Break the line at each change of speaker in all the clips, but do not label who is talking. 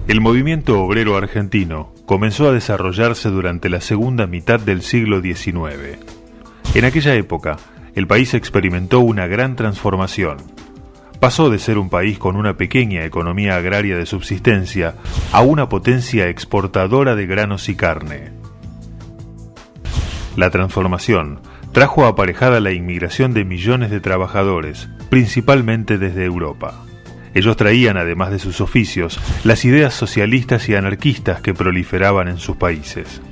El movimiento obrero argentino comenzó a desarrollarse durante la segunda mitad del siglo XIX. En aquella época, el país experimentó una gran transformación. Pasó de ser un país con una pequeña economía agraria de subsistencia a una potencia exportadora de granos y carne. La transformación trajo aparejada la inmigración de millones de trabajadores, principalmente desde Europa. Ellos traían, además de sus oficios, las ideas socialistas y anarquistas que proliferaban en sus países.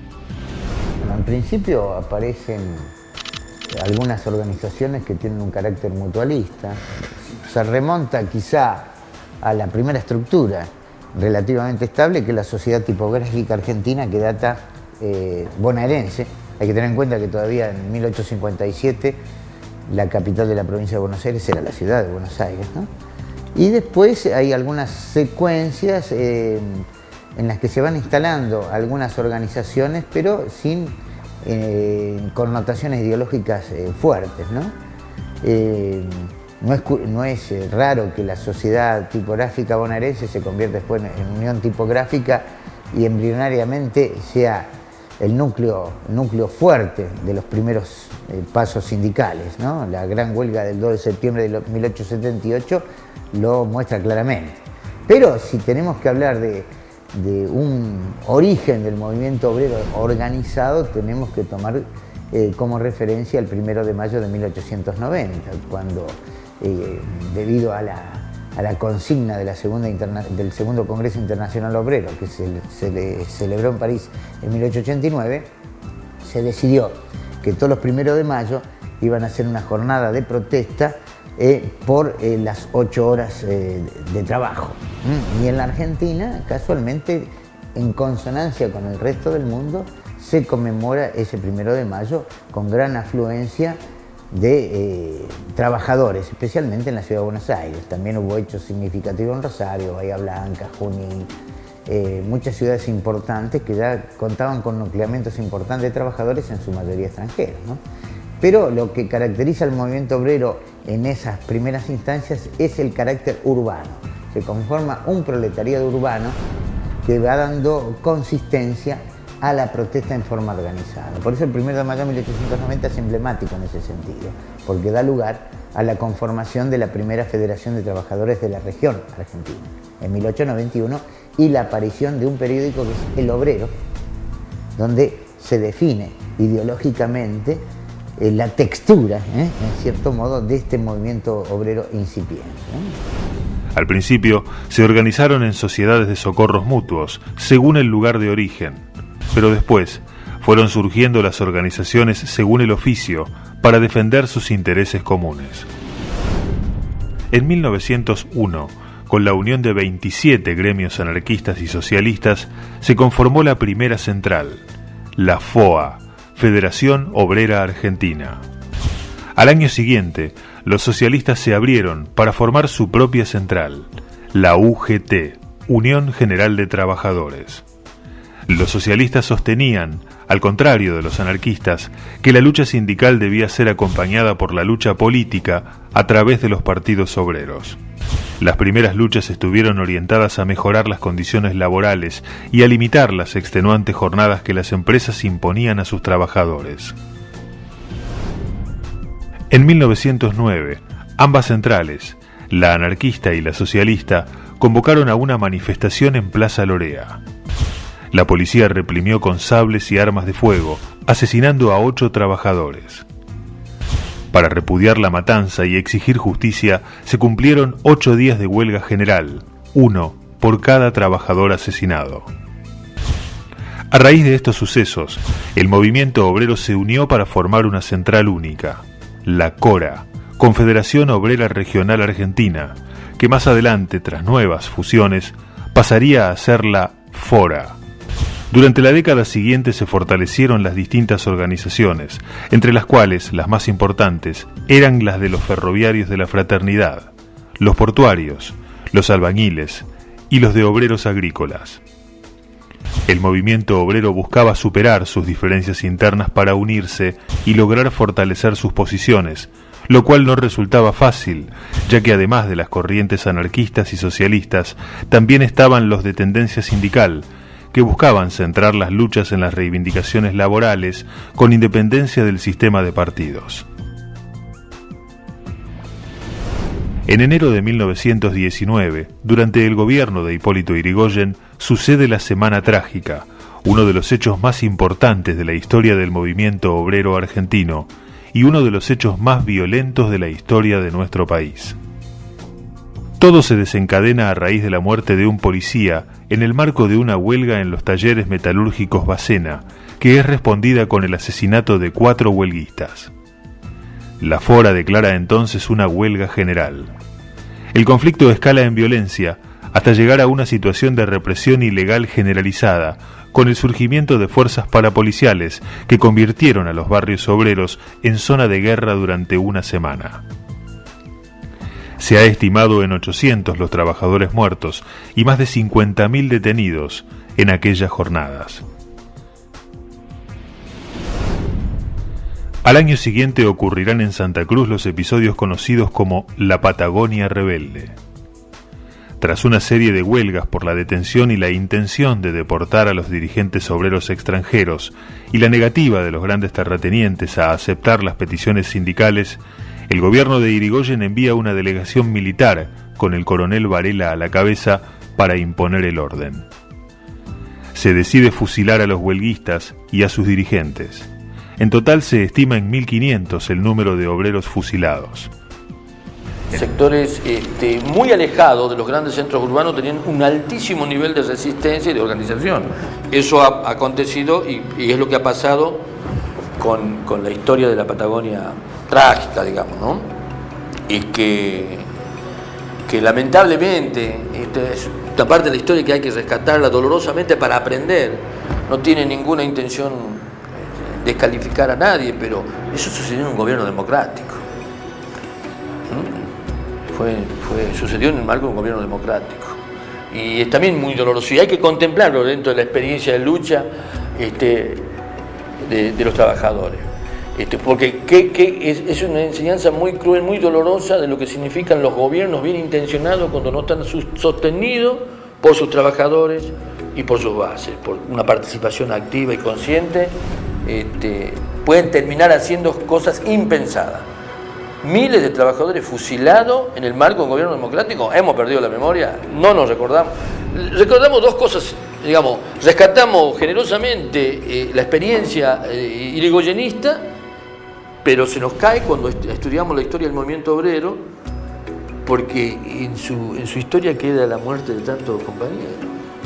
Bueno, en principio aparecen algunas organizaciones que tienen un carácter mutualista. Se remonta quizá a la primera estructura relativamente estable, que es la Sociedad Tipográfica Argentina, que data bonaerense. Hay que tener en cuenta que todavía en 1857 la capital de la provincia de Buenos Aires era la ciudad de Buenos Aires, ¿no? Y después hay algunas secuencias en las que se van instalando algunas organizaciones, pero sin connotaciones ideológicas fuertes, ¿no? No es raro que la Sociedad Tipográfica Bonaerense se convierta después en Unión Tipográfica y embrionariamente sea el núcleo fuerte de los primeros pasos sindicales, ¿no? La gran huelga del 2 de septiembre de 1878 lo muestra claramente. Pero si tenemos que hablar de un origen del movimiento obrero organizado, tenemos que tomar como referencia el 1 de mayo de 1890, cuando debido a la consigna de del segundo Congreso Internacional Obrero, que se celebró en París en 1889, se decidió que todos los 1 de mayo iban a hacer una jornada de protesta por las 8 horas de trabajo. Y en la Argentina, casualmente, en consonancia con el resto del mundo, se conmemora ese 1 de mayo con gran afluencia de trabajadores, especialmente en la ciudad de Buenos Aires. También hubo hechos significativos en Rosario, Bahía Blanca, Junín, muchas ciudades importantes que ya contaban con nucleamientos importantes de trabajadores, en su mayoría extranjeros, ¿no? Pero lo que caracteriza al movimiento obrero en esas primeras instancias es el carácter urbano. Se conforma un proletariado urbano que va dando consistencia a la protesta en forma organizada. Por eso el 1 de mayo de 1890 es emblemático en ese sentido, porque da lugar a la conformación de la primera Federación de Trabajadores de la región argentina, en 1891, y la aparición de un periódico que es El Obrero, donde se define ideológicamente la textura, en cierto modo, de este movimiento obrero incipiente.
Al principio se organizaron en sociedades de socorros mutuos, según el lugar de origen, pero después fueron surgiendo las organizaciones según el oficio para defender sus intereses comunes. En 1901, con la unión de 27 gremios anarquistas y socialistas, se conformó la primera central, la FOA, Federación Obrera Argentina. Al año siguiente, los socialistas se abrieron para formar su propia central, la UGT, Unión General de Trabajadores. Los socialistas sostenían, al contrario de los anarquistas, que la lucha sindical debía ser acompañada por la lucha política a través de los partidos obreros. Las primeras luchas estuvieron orientadas a mejorar las condiciones laborales y a limitar las extenuantes jornadas que las empresas imponían a sus trabajadores. En 1909, ambas centrales, la anarquista y la socialista, convocaron a una manifestación en Plaza Lorea. La policía reprimió con sables y armas de fuego, asesinando a 8 trabajadores. Para repudiar la matanza y exigir justicia, se cumplieron 8 días de huelga general, 1 por cada trabajador asesinado. A raíz de estos sucesos, el movimiento obrero se unió para formar una central única, la CORA, Confederación Obrera Regional Argentina, que más adelante, tras nuevas fusiones, pasaría a ser la FORA. Durante la década siguiente se fortalecieron las distintas organizaciones, entre las cuales las más importantes eran las de los ferroviarios de la Fraternidad, los portuarios, los albañiles y los de obreros agrícolas. El movimiento obrero buscaba superar sus diferencias internas para unirse y lograr fortalecer sus posiciones, lo cual no resultaba fácil, ya que además de las corrientes anarquistas y socialistas, también estaban los de tendencia sindical, que buscaban centrar las luchas en las reivindicaciones laborales con independencia del sistema de partidos. En enero de 1919, durante el gobierno de Hipólito Yrigoyen, sucede la Semana Trágica, uno de los hechos más importantes de la historia del movimiento obrero argentino y uno de los hechos más violentos de la historia de nuestro país. Todo se desencadena a raíz de la muerte de un policía en el marco de una huelga en los talleres metalúrgicos Bacena, que es respondida con el asesinato de 4 huelguistas. La Fora declara entonces una huelga general. El conflicto escala en violencia hasta llegar a una situación de represión ilegal generalizada, con el surgimiento de fuerzas parapoliciales que convirtieron a los barrios obreros en zona de guerra durante una semana. Se ha estimado en 800 los trabajadores muertos y más de 50.000 detenidos en aquellas jornadas. Al año siguiente ocurrirán en Santa Cruz los episodios conocidos como la Patagonia Rebelde. Tras una serie de huelgas por la detención y la intención de deportar a los dirigentes obreros extranjeros y la negativa de los grandes terratenientes a aceptar las peticiones sindicales, el gobierno de Yrigoyen envía una delegación militar con el coronel Varela a la cabeza para imponer el orden. Se decide fusilar a los huelguistas y a sus dirigentes. En total se estima en 1.500 el número de obreros fusilados.
Sectores muy alejados de los grandes centros urbanos tenían un altísimo nivel de resistencia y de organización. Eso ha acontecido y es lo que ha pasado con la historia de la Patagonia trágica, digamos, ¿no? Y que lamentablemente, es una parte de la historia que hay que rescatarla dolorosamente para aprender. No tiene ninguna intención descalificar a nadie, pero eso sucedió en un gobierno democrático. Sucedió en el marco de un gobierno democrático. Y es también muy doloroso. Y hay que contemplarlo dentro de la experiencia de lucha de los trabajadores. Porque es una enseñanza muy cruel, muy dolorosa de lo que significan los gobiernos bien intencionados cuando no están sostenidos por sus trabajadores y por sus bases, por una participación activa y consciente. Pueden terminar haciendo cosas impensadas. Miles de trabajadores fusilados en el marco de un gobierno democrático. Hemos perdido la memoria, no nos recordamos. Recordamos dos cosas, digamos, rescatamos generosamente la experiencia yrigoyenista, pero se nos cae cuando estudiamos la historia del movimiento obrero, porque en su historia queda la muerte de tantos compañeros.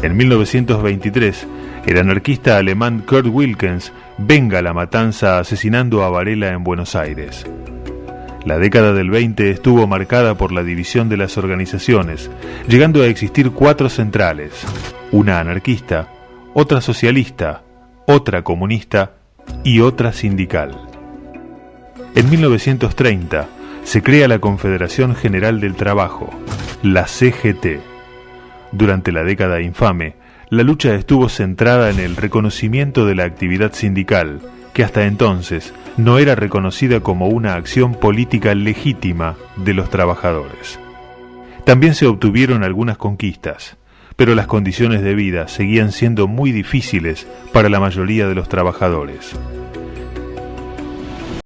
En 1923, el anarquista alemán Kurt Wilkens venga la matanza asesinando a Varela en Buenos Aires. La década del 20 estuvo marcada por la división de las organizaciones, llegando a existir 4 centrales, una anarquista, otra socialista, otra comunista y otra sindical. En 1930 se crea la Confederación General del Trabajo, la CGT. Durante la década infame, la lucha estuvo centrada en el reconocimiento de la actividad sindical, que hasta entonces no era reconocida como una acción política legítima de los trabajadores. También se obtuvieron algunas conquistas, pero las condiciones de vida seguían siendo muy difíciles para la mayoría de los trabajadores.